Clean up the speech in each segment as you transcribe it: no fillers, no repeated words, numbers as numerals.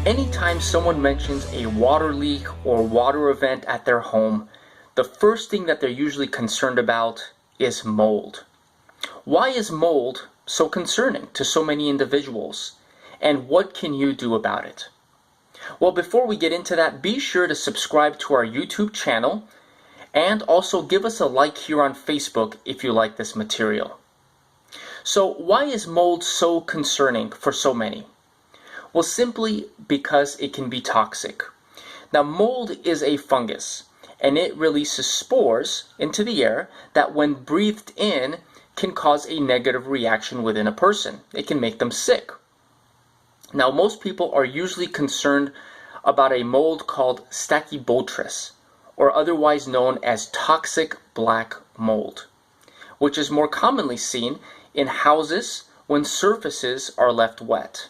Anytime someone mentions a water leak or water event at their home, the first thing that they're usually concerned about is mold. Why is mold so concerning to so many individuals? And what can you do about it? Well, before we get into that, be sure to subscribe to our YouTube channel and also give us a like here on Facebook if you like this material. So why is mold so concerning for so many? Well, simply because it can be toxic. Now, mold is a fungus, and it releases spores into the air that, when breathed in, can cause a negative reaction within a person. It can make them sick. Now, most people are usually concerned about a mold called Stachybotrys, or otherwise known as toxic black mold, which is more commonly seen in houses when surfaces are left wet.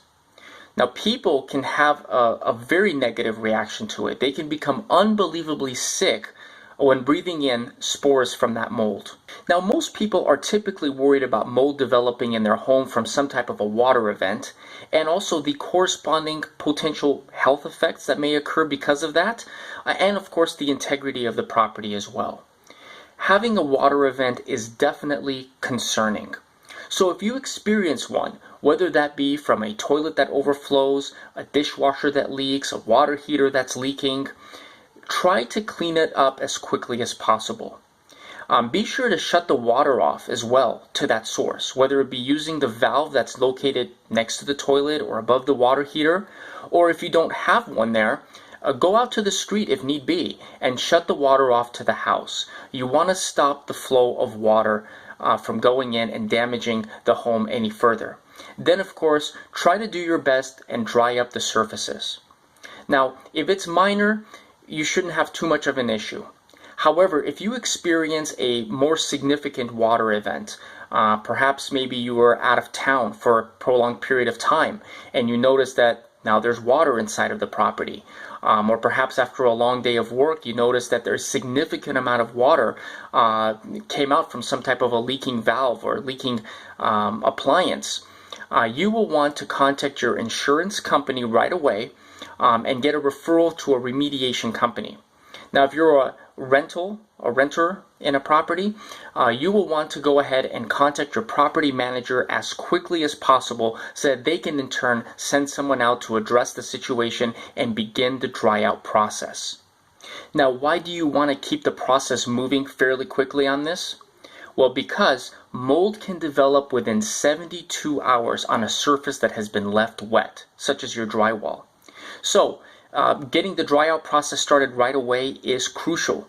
Now, people can have a very negative reaction to it. They can become unbelievably sick when breathing in spores from that mold. Now, most people are typically worried about mold developing in their home from some type of a water event, and also the corresponding potential health effects that may occur because of that, and of course the integrity of the property as well. Having a water event is definitely concerning. So if you experience one, whether that be from a toilet that overflows, a dishwasher that leaks, a water heater that's leaking, try to clean it up as quickly as possible. Be sure to shut the water off as well to that source, whether it be using the valve that's located next to the toilet or above the water heater, or if you don't have one there, go out to the street if need be and shut the water off to the house. You want to stop the flow of water from going in and damaging the home any further. Then, of course, try to do your best and dry up the surfaces. Now, if it's minor, you shouldn't have too much of an issue. However, if you experience a more significant water event, perhaps maybe you were out of town for a prolonged period of time and you notice that now there's water inside of the property, or perhaps after a long day of work you notice that there's a significant amount of water came out from some type of a leaking valve or leaking appliance, you will want to contact your insurance company right away and get a referral to a remediation company. Now, if you're a renter in a property, you will want to go ahead and contact your property manager as quickly as possible so that they can in turn send someone out to address the situation and begin the dry out process. Now, why do you want to keep the process moving fairly quickly on this? Well, because mold can develop within 72 hours on a surface that has been left wet, such as your drywall. So, getting the dry out process started right away is crucial.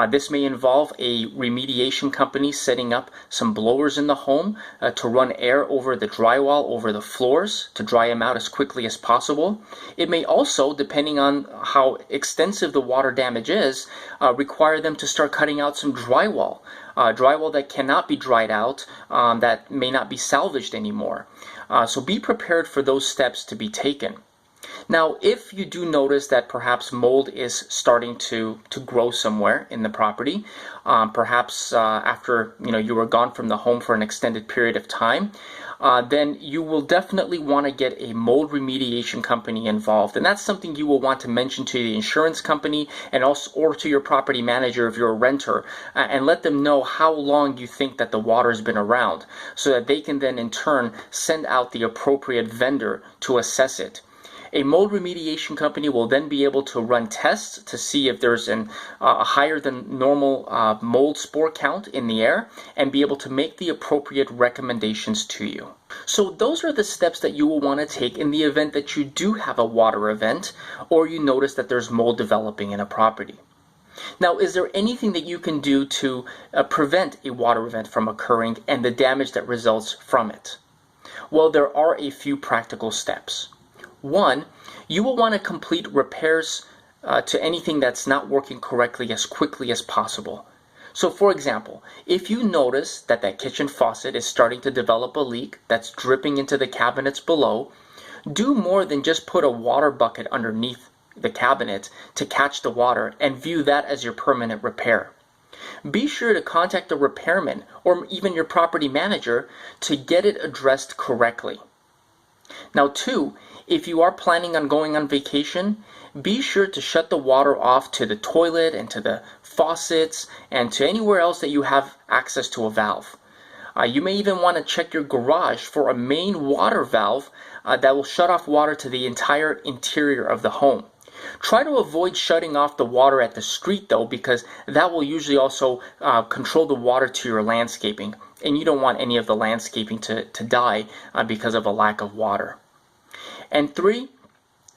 This may involve a remediation company setting up some blowers in the home to run air over the drywall, over the floors, to dry them out as quickly as possible. It may also, depending on how extensive the water damage is, require them to start cutting out some drywall. Drywall that cannot be dried out, that may not be salvaged anymore. So be prepared for those steps to be taken. Now, if you do notice that perhaps mold is starting to grow somewhere in the property, perhaps after you were gone from the home for an extended period of time, then you will definitely want to get a mold remediation company involved, and that's something you will want to mention to the insurance company and also or to your property manager if you're a renter, and let them know how long you think that the water has been around, so that they can then in turn send out the appropriate vendor to assess it. A mold remediation company will then be able to run tests to see if there's a higher than normal mold spore count in the air and be able to make the appropriate recommendations to you. So those are the steps that you will want to take in the event that you do have a water event or you notice that there's mold developing in a property. Now, is there anything that you can do to prevent a water event from occurring and the damage that results from it? Well, there are a few practical steps. One, you will want to complete repairs to anything that's not working correctly as quickly as possible. So for example, if you notice that that kitchen faucet is starting to develop a leak that's dripping into the cabinets below, do more than just put a water bucket underneath the cabinet to catch the water and view that as your permanent repair. Be sure to contact the repairman or even your property manager to get it addressed correctly. Now, two, If you are planning on going on vacation, be sure to shut the water off to the toilet and to the faucets and to anywhere else that you have access to a valve. You may even want to check your garage for a main water valve that will shut off water to the entire interior of the home. Try to avoid shutting off the water at the street though, because that will usually also control the water to your landscaping, and you don't want any of the landscaping to die because of a lack of water. And 3,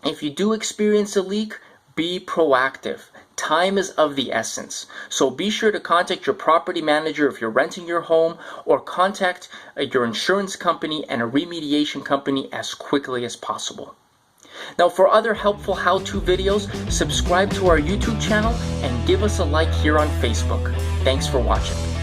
if you do experience a leak, be proactive. Time is of the essence. So be sure to contact your property manager if you're renting your home, or contact your insurance company and a remediation company as quickly as possible. Now, for other helpful how-to videos, subscribe to our YouTube channel and give us a like here on Facebook. Thanks for watching.